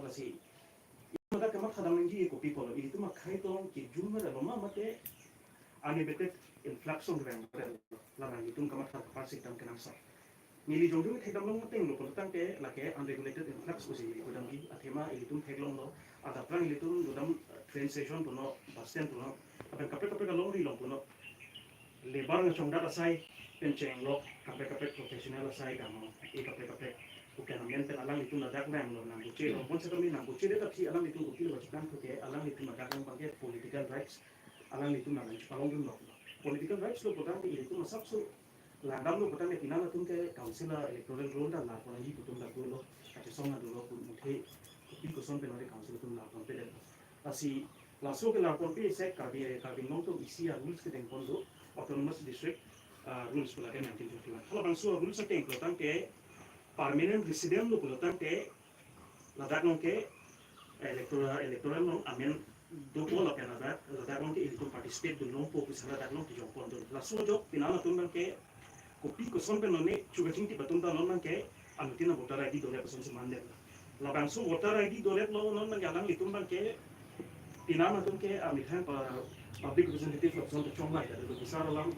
kasi maka kemat hadang ngi ko people itu mak khai to ki jumma da loma mate unabated influx of rang la nang itu kemat ha kapasiti tam kenang sa nili jongdu thekam long teng lo ko tang ke la ke unregulated influx ko si ko dam gi athema itu theklong lo ada prang itu dam train station to no bus stand to no apan kapre kapre ka long ri long to no lebar ng chongda asai pencheng lo kapre kapre professional asai gamo e kapre kapre bukan ambiente alang itu nadak nang lo nang buce lo pun sekali nang buce dia tapi alang itu bukti wajibkan ke alang itu nadak nang pakai political rights alang itu nang palong dun lo political rights lo potang itu masak so landam lo potang ke pinana tun ke council electoral roll da la polangi putum da lo kace songa do lo pun muthe kupi ko son penore council tun la kon pe asi laso ke la kon pe se kabi nong to isi rules ke teng kondo autonomous district rules ko la ke 1951 kalau bangso rules ke teng potang ke permanent resident lo kulotan ke ladak nong ke electoral nong amen do ko la pena ladak nong ke itu participate do nong po pisala ladak nong ke jong pondon la so jo pinala tun ke kopi ko son pen none chuga ting ti batun ta non ke anutina voter ID do le person se mande la bang so voter ID do le lo non man yalang itun ke pinala tun ke amithan public representative of son to chong lai da do bisara lang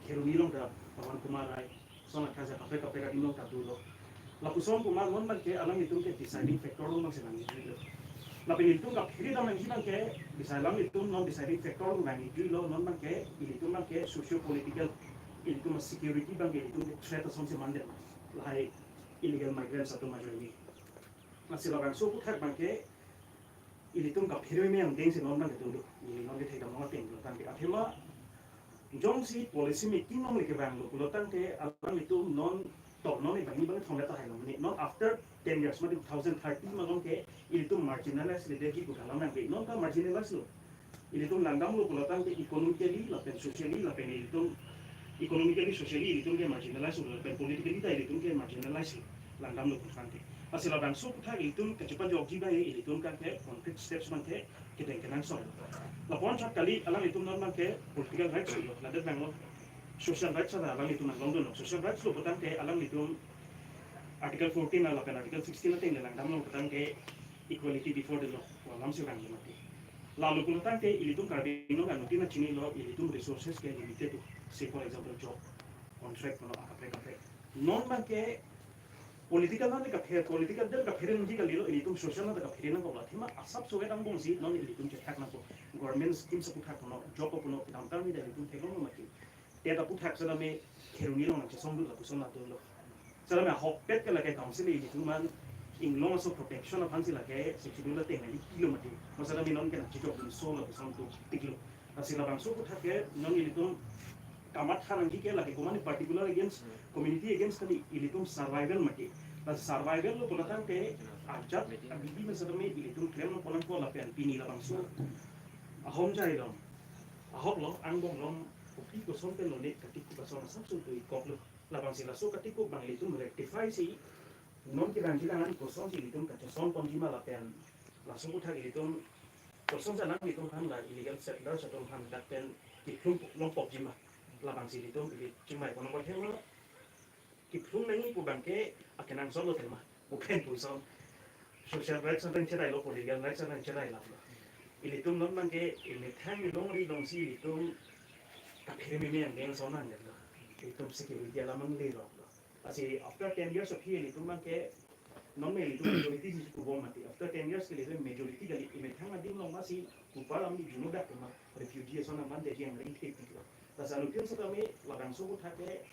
kerunilong da Pawan Kumar Rai sona kaza kape ka dinong ta do lo lakusom kumar mon man ke alang itu ke deciding factor lo mang senang itu la penil tu ngap hiri damang hilang ke bisa alang itu non deciding factor mang itu lo non man ke itu man ke socio political itu mas security bang ke itu threat som se mande lai illegal migrants atau majority masih la bang so puthak bang ke itu ngap hiri me ang deng se non man ke tu ini non ke thai dam ma teng lo tan ke athema jong si policy making non le ke bang lo lo tan ke alang itu non non bang bang thong ta hai ni not after 10 years ma 2030 ma long ke itu marginalized le deki ko kalam ke non ka marginalized lo itu landam lo kulatan ke economically la pen socially la pen itu economically socially itu ke marginalized lo pen politically ta itu ke marginalized landam lo kulatan ke asal bang so kutha itu kecepat jog jiba itu kan ke concrete steps man ke den kenan so la pon chat kali alam itu non man ke political rights lo la de bang lo social rights ada alang itu nang London social rights lo petang ke alang itu article 14 ala pen article 16 na ting lang dam lo petang ke equality before the law alam si rang mati lalu kun petang ke itu karbino kan nutina chini lo itu resources ke limited to say for example job contract no akape non man ke political na ka phe political del ka phe ngi ka lilo itu social na ka phe na ko la thima asap so edang bong si non itu che thak na ko government scheme sa puthak no job ko no tam tam ni da itu thek no mati dia tak putak selama keruni lo nak sesong dulu kusong nak dulu selama hokpet ke lagi council ini tu man inglong masuk protection apa sih lagi sekitar dulu tengah di kilo mati masalah minon ke nak cicok dulu so lah kusong tu tiklo hasil abang so putak ke non ini tu kamat kan angki ke lagi kumani particular against community against kali ini tu survival mati pas survival lo punatan ke ajat abibi masalah ini tu klaim lo punan ko lapian pini labang so ahom jai dong ahok lo angbong lo kopi ko son pen lo ne katiku ba son sabsu tu ikop lo labang sila so katiku bang itu rectify si non kirang kirangan ko son si itu kaca son pon jima la pen langsung putar itu ko son janang itu kan la illegal settlers atau han daten kiklung lompok jima labang si itu cuma ko nomor helo kiklung nang ipu bangke akenang son lo tema bukan pu son social rights ang cerai lo political rights ang cerai la itu non bangke ini tang long ri long si itu tapi ini yang dengan sonan gitu, itu security alamang lero. Asi after 10 years of here itu man ke non itu majority di kubong mati. After 10 years ke itu majority dari imetang adi long masih kupalam di juno dak ma refugee sonan man dari yang lain gitu. Tas anutin sekami labang suku take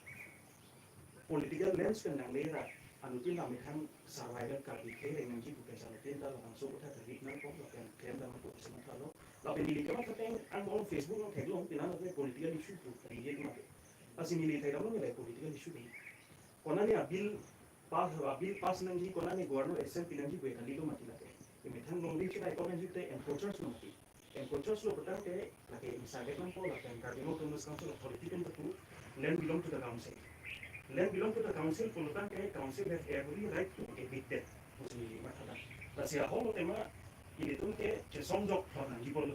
political lens kan nang lera anutin kami kan survival kali kere yang jitu kan anutin dah labang suku take rit nang kok kan krem dah ko sementara lo. Lalu di kamar kateng ang Facebook ang teglong pinana ke political issue tu dia tu mati. Asi militer dalam ni political issue ni. Kona ni bill pass nanti kona ni governor SMP nanti gue kali tu mati lagi. Ini thang long reach na ikaw nanti te enforcers mati. Enforcers lo petang ke lagi misalnya kan pola kan kardinal tunas council of political tu land belong to the council. Land belong to the council petang ke council have every right to evict them. Usi mata. Basi ako tema ini tuh ke cesonjok pernah jibol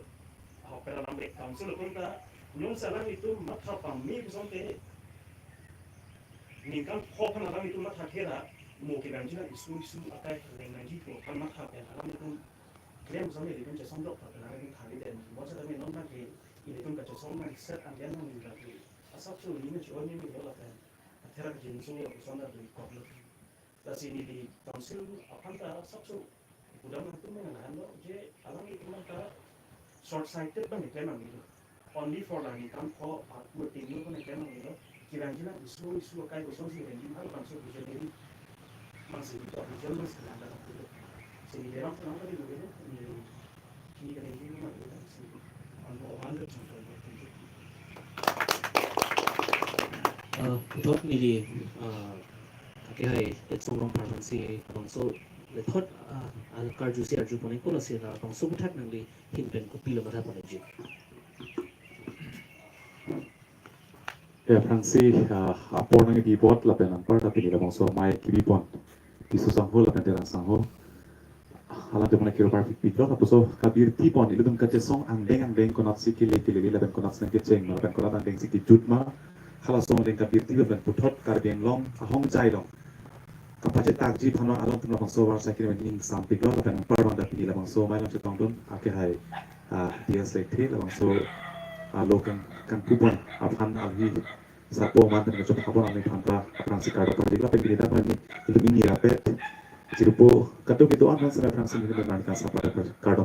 apa dalam council pun tak non salah itu mata pammi sampai ningkang kau pernah dalam itu mata kira mau kita juga isu akai dengan jitu kan mak apa alam itu klaim sama itu kan jasam dok tapi nanti kali dan masa kami nonton ke ini kan jasam mak set ambil nang juga asal tuh ini cuma ini ya lah kan akhirnya jenis ini aku sana dari koplo tapi ini di council apa antara sabtu udah mantu mengenai lo je alam itu maka short sighted banget kan gitu only for the income for buat tinggal kan kan gitu kira-kira isu kayak gosong sih yang hal bangsa bisa jadi masih itu official masih ada gitu sehingga orang orang tadi juga ini kan ini mah itu sih on the control thốt ni di cái hay để trong lòng phản si bằng số để thốt car juice ở chỗ này cũng là sự là bằng số thắt năng đi hình thành copy là mà ra bằng gì Fransi apor nang di bot la pen ampar tapi di labang so mai kibi pon di susang ho la pen terang sang ho hala de mana kiro parfik pitro apo so kabir ti pon iludum kache song ang deng konat si kile la pen konat nang kecheng ma pen konat ang deng si ti jutma hala song deng kabir ti pen puthot kar deng long ahong chai long kapache tak ji phano along tum labang so war sa kire ning sam pitro la pen ampar bang da pi labang so mai long chetong dun ake hai dia sekte labang so lokan kan kupon aphan alhi sapo mantan ke coba kapon alhi phanpa fransi karo pa dikla pe kita pani itu ini rapet cirupo katu gitu an sa fransi ni ban ka sapa karo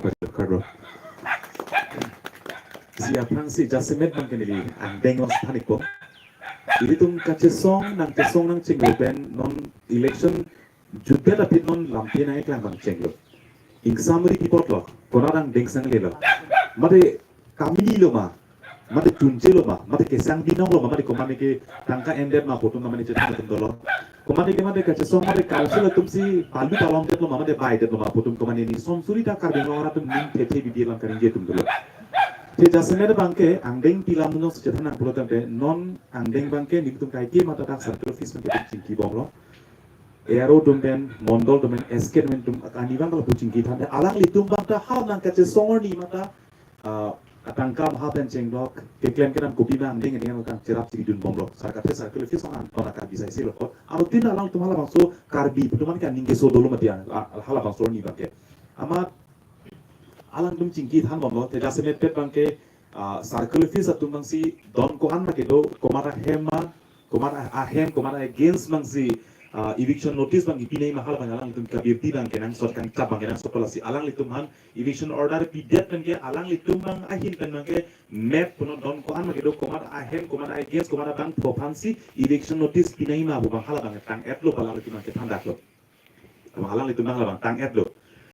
si fransi jasemet ban kenili andeng los thaniko ini tum kache song nang cinglo ben non election jubel apit non lampi na eklang bang cinglo ing samri pipot lo konarang deng sang lelo mate kami lo ma mati tunjelo ma mati kesang dinong lo ma mati komani ke tangka ended ma potom namani cetak tum dolo komani ke mati kace song mati council tum si palu palong tet lo ma mati bai tet lo ma potom komani ni som suri ta kar beng ora tum ning tete bi dilam karin je tum dolo te jasene de bangke angdeng pilam no sejahtana pulo tamte non angdeng bangke ni tum kai ke mata tak central office ma ke cingki bong lo ero domen mondol domen esket men tum ani bang lo cingki thande alang li tum bang ta hal nang kace songor ni mata atangka mahapen cenglok keklaim kenan kopi bang ding dengan kan cerap ciri dun bomblok sarkate sarkale fi songan ona ka bisa isi lokot aro tin alang tum hala bangso karbi putuman kan ningge so dolo matian hala bangso ni bangke ama alang tum cingki than bomlo te jasene pet bangke sarkale fi satum bangsi don ko an make do komara hema komara against bangsi eviction notice bang ipinai mahal bang alang tum kabir ti bang kenang sot kan cap bang kenang sopolasi alang litum han eviction order pidet bang ke alang litum bang ahin kan bang ke map puno don ko an makedo komar ahem komar against komar bang profansi eviction notice pinai ma bu bang hala bang tang et lo pala litum bang ke thandak lo alang litum bang hala bang tang et lo